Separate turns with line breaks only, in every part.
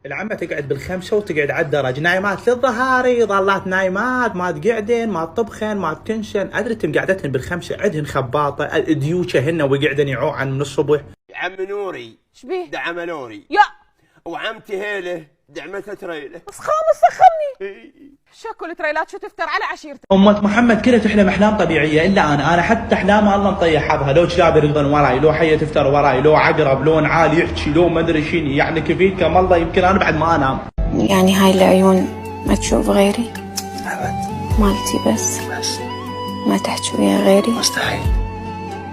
العمة تقعد بالخمسة وتقعد على الدرج نايمات للظهاري، ظلات نايمات ما تقعدن ما تطبخن ما تنشن. ادري قعدتهن بالخمسة عندهن خباطة ديوشة هن وقعدن يعوعن من الصبح.
عم نوري
شبيه؟
دعم نوري
يا
وعمتي هيله دعمتها تريله.
بس خامس سخني. شكل تريلات شو تفتر على عشيرتك.
أمة محمد كلها تحلم أحلام طبيعية إلا أنا حتى أحلام الله مطيح حظها. لو كلاب يرقدون وراي، لو حية تفتر وراي، لو عقرب، لو نعال يحكي، لو ما أدري شنو، يعني كفيت كم الله يمكن أنا بعد ما أنام.
يعني هاي العيون ما تشوف غيري؟
أبد.
مالتي بس ما تحكي ويا غيري؟
مستحيل.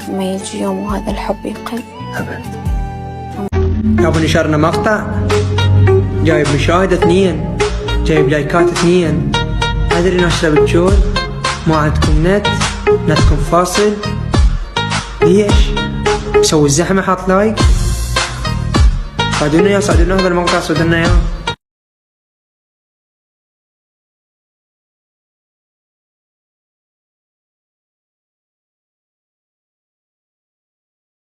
ما يجي يوم وهذا الحب ينقل؟
أبد.
ابو نشرنا مقطع جايب مشاهدة 2 جايب لايكات 2. ادري ناس بتجون ما عندكم نتكم فاصل. ليش؟ مسوي الزحمة حاط لايك. صعدونا هذا المقطع صعدونا اياه.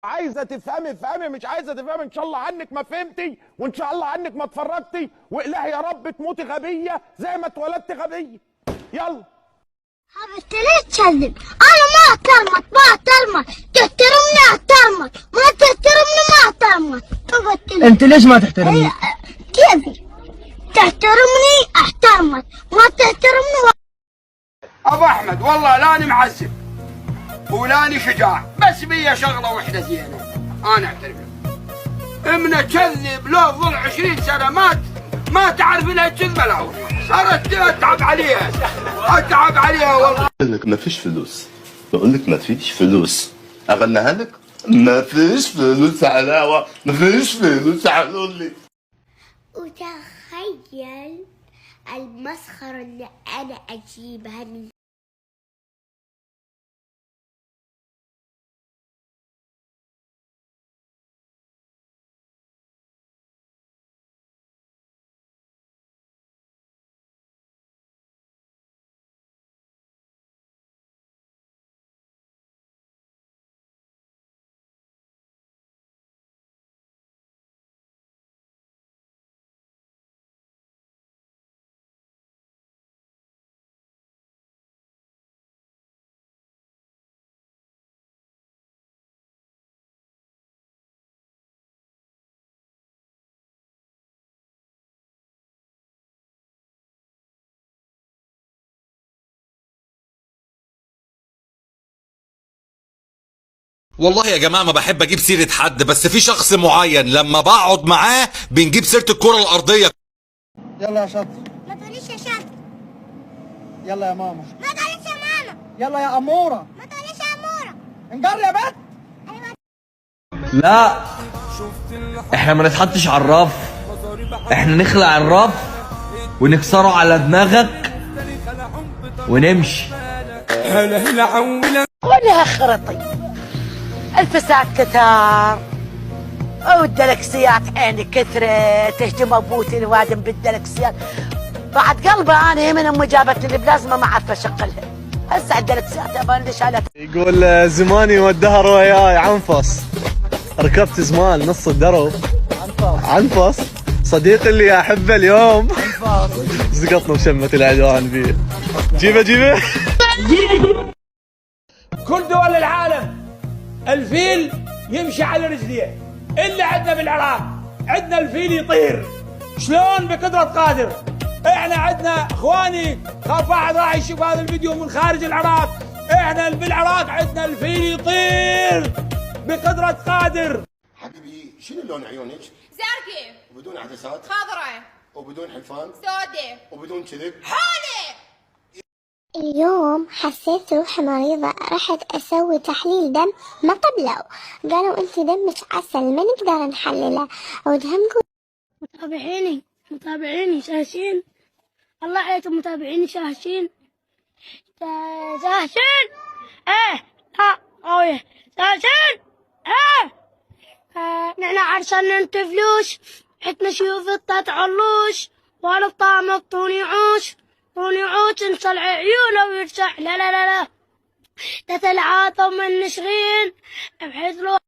عايزه تفهمي افهمي، مش عايزه تفهمي ان شاء الله عنك ما فهمتي وان شاء الله عنك ما اتفرجتي، والهي يا رب تموتي غبيه زي ما اتولدتي غبيه. يلا
انت ليش تكذب؟ انا ما احترمك تحترمني احترمك، ما تحترمني ما احترمك.
انت ليش ما تحترمني؟
كيفي تحترمني احترمك، ما تحترمني
ابو احمد والله لاني معذب ولاني شجاع، بس بيا شغله وحده زينه انا اعترف له. امنا كذب لو ظل 20 سنه ما تعرف انها كذبه. لا صارت اتعب عليها والله.
لك ما فيش فلوس، بقول لك ما فيش فلوس، اغنيها لك ما فيش فلوس علاوه، ما فيش فلوس علولي.
وتخيل المسخره اللي انا اجيبها من
والله يا جماعة ما بحب اجيب سيرة حد، بس في شخص معين لما بقعد معاه بنجيب سيرة الكرة الارضية.
يلا يا شط.
ما تقوليش يا شط.
يلا يا ماما.
ما تقوليش يا ماما.
يلا يا اموره.
ما تقوليش يا اموره.
انقر يا بنت.
لا احنا ما نتحطش على الرف، احنا نخلع الرف ونكسره على دماغك ونمشي.
كلها خرطي، الفساد كثار والدلكسيات عيني كثرت تهجم ابوتي الوادم بالدلكسيات. بعد قلبي انا من امي جابت لي بلازمه ما عارفه اشغلها. هسه الدلكسيات ابان اللي شالتها.
يقول زماني والدهر وياي عنفص، ركبت زمان نص الدرب عنفص، صديقي اللي احبه اليوم زقطنا وشمت العدوان بيه. جيبه
كل دول العالم الفيل يمشي على رجليه، الا عندنا بالعراق عندنا الفيل يطير. شلون؟ بقدرة قادر. احنا عندنا اخواني، خاف واحد راح يشوف هذا الفيديو من خارج العراق، احنا بالعراق عندنا الفيل يطير بقدرة قادر.
حبيبي شنو لون عيونك؟
زرقاء
وبدون عدسات؟
خضراء
وبدون حلفان؟
سوداء
وبدون كذب؟
حولي. اليوم حسيت روحي مريضة، رحت أسوي تحليل دم ما قبله، قالوا أنت دمك عسل ما نقدر نحلله ودهمكم. متابعيني شاشين، الله عليكم متابعيني شاشين لا قوية شاشين نحن عشان ننتي فلوس، حتى شوف الطات علوش وانا الطعم طوني عوش انصلع عيونه ويرشح. لا تتلعاطوا من نشغين بحيث لو